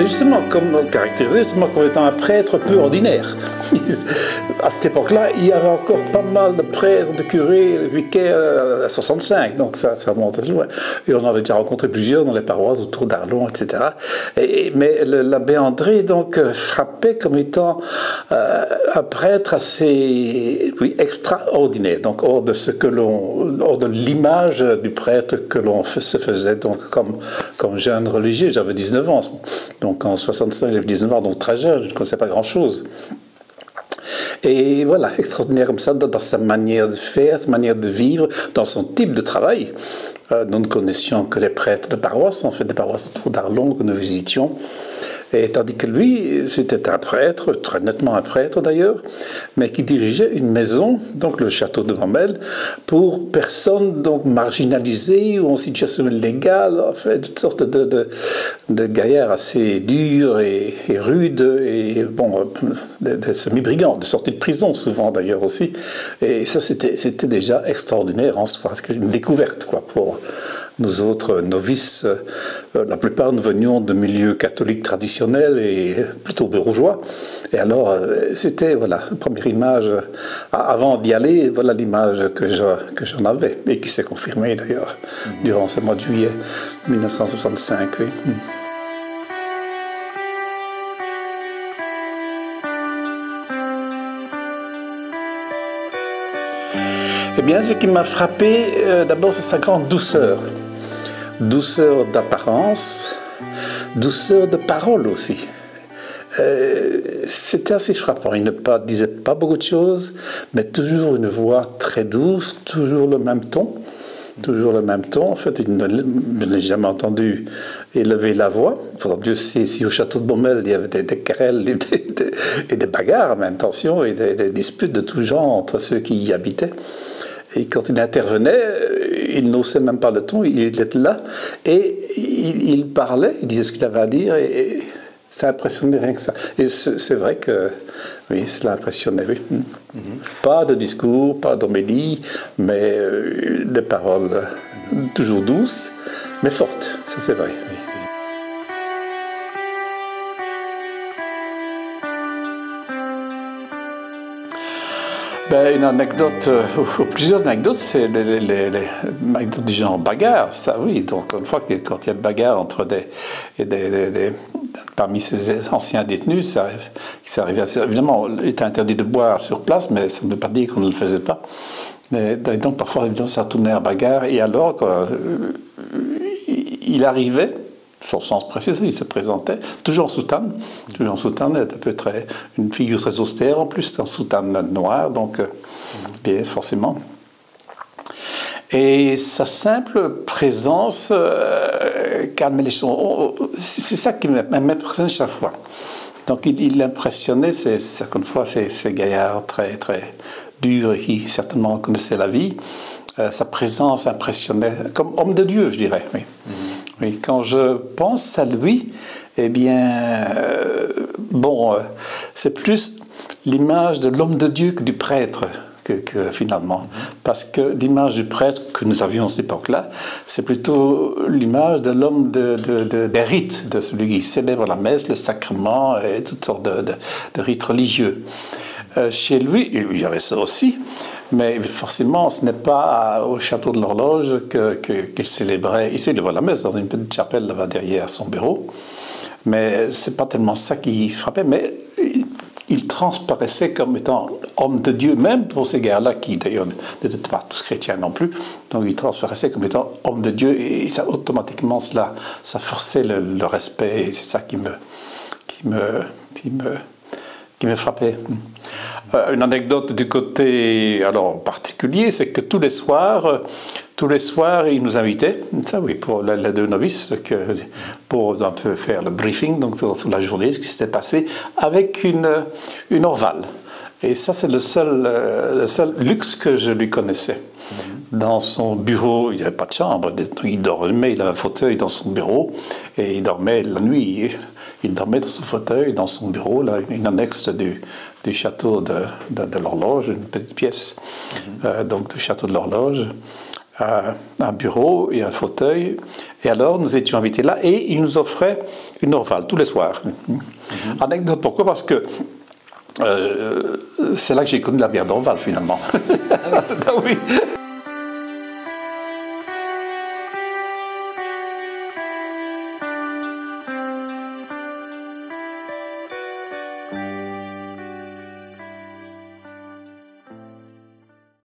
Et justement, comme caractérisé justement comme étant un prêtre peu ordinaire. À cette époque-là, il y avait encore pas mal de prêtres, de curés, de vicaires à 65, donc ça monte assez loin. Et on avait déjà rencontré plusieurs dans les paroisses autour d'Arlon, etc. Mais l'abbé André donc frappait comme étant un prêtre assez extraordinaire, donc hors de l'image du prêtre que l'on se faisait donc comme jeune religieux. J'avais 19 ans, donc en 65 j'avais 19 ans, donc très jeune, je ne connaissais pas grand-chose. Et voilà, extraordinaire comme ça, dans sa manière de faire, sa manière de vivre, dans son type de travail. Nous ne connaissions que les prêtres de paroisse, on fait des paroisses autour d'Arlon que nous visitions. Et tandis que lui, c'était un prêtre, très nettement un prêtre d'ailleurs, mais qui dirigeait une maison, donc le château de Montmel, pour personnes donc marginalisées ou en situation illégale, en fait, toutes sortes de gaillards assez durs et rudes, et bon, des semi-brigands, de sortie de prison souvent d'ailleurs aussi. Et ça, c'était déjà extraordinaire en soi, une découverte quoi, pour nous autres novices. La plupart nous venions de milieux catholiques traditionnels et plutôt bourgeois. Et alors, c'était, voilà, la première image, avant d'y aller, voilà l'image que j'en avais, et qui s'est confirmée d'ailleurs, durant ce mois de juillet 1965, oui. Eh bien, ce qui m'a frappé, d'abord, c'est sa grande douceur. Douceur d'apparence, douceur de parole aussi. C'était assez frappant. Il ne disait pas beaucoup de choses, mais toujours une voix très douce, toujours le même ton. Toujours le même ton. En fait, je ne l'ai jamais entendu élever la voix. Dieu sait si au château de Beaumel, il y avait des querelles et des bagarres, même tensions, et des disputes de tout genre entre ceux qui y habitaient. Et quand il intervenait, il n'osait même pas le ton, il était là, et il parlait, il disait ce qu'il avait à dire, et ça impressionnait rien que ça. Et c'est vrai que, oui, cela impressionnait, oui. Pas de discours, pas d'homélie, mais des paroles toujours douces, mais fortes, ça c'est vrai, oui. Ben, une anecdote, ou plusieurs anecdotes, c'est les anecdotes du genre bagarre, ça oui. Donc, une fois que quand il y a de bagarre entre parmi ces anciens détenus, ça arrivait assez. Évidemment, il était interdit de boire sur place, mais ça ne veut pas dire qu'on ne le faisait pas. Et donc, parfois, évidemment, ça tournait à bagarre, et alors, quoi, il arrivait. Son sens précis, il se présentait toujours en soutane, il était une figure très austère en plus, en soutane noire, donc bien forcément. Et sa simple présence calmait les choses. C'est ça qui m'impressionnait chaque fois. Donc il impressionnait certaines fois ces gaillards très très durs qui certainement connaissaient la vie. Sa présence impressionnait comme homme de Dieu, je dirais. Oui. Oui, quand je pense à lui, eh bien, c'est plus l'image de l'homme de Dieu que du prêtre, que finalement. Parce que l'image du prêtre que nous avions à cette époque-là, c'est plutôt l'image de l'homme des rites, de celui qui célèbre la messe, le sacrement et toutes sortes de rites religieux. Chez lui, il y avait ça aussi. Mais forcément, ce n'est pas au château de l'Horloge qu'il célébrait. Il célébrait la messe dans une petite chapelle là-bas derrière son bureau. Mais ce n'est pas tellement ça qui frappait. Mais il transparaissait comme étant homme de Dieu, même pour ces gars-là qui d'ailleurs n'étaient pas tous chrétiens non plus. Donc il transparaissait comme étant homme de Dieu. Et ça, automatiquement, ça forçait le respect. Et c'est ça qui me frappait. Une anecdote du côté particulier, c'est que tous les soirs, il nous invitait, ça oui, pour les deux novices, pour un peu faire le briefing, donc sur la journée, ce qui s'était passé, avec une orval. Et ça, c'est le seul luxe que je lui connaissais. Dans son bureau, il n'y avait pas de chambre, il dormait, il avait un fauteuil dans son bureau, et il dormait la nuit. Il dormait dans son fauteuil, dans son bureau, là, une annexe du château de l'Horloge, une petite pièce donc du château de l'Horloge. un bureau et un fauteuil. Et alors, nous étions invités là et ils nous offraient une Orval tous les soirs. Anecdote, pourquoi? Parce que c'est là que j'ai connu la bière d'Orval, finalement. Ah oui.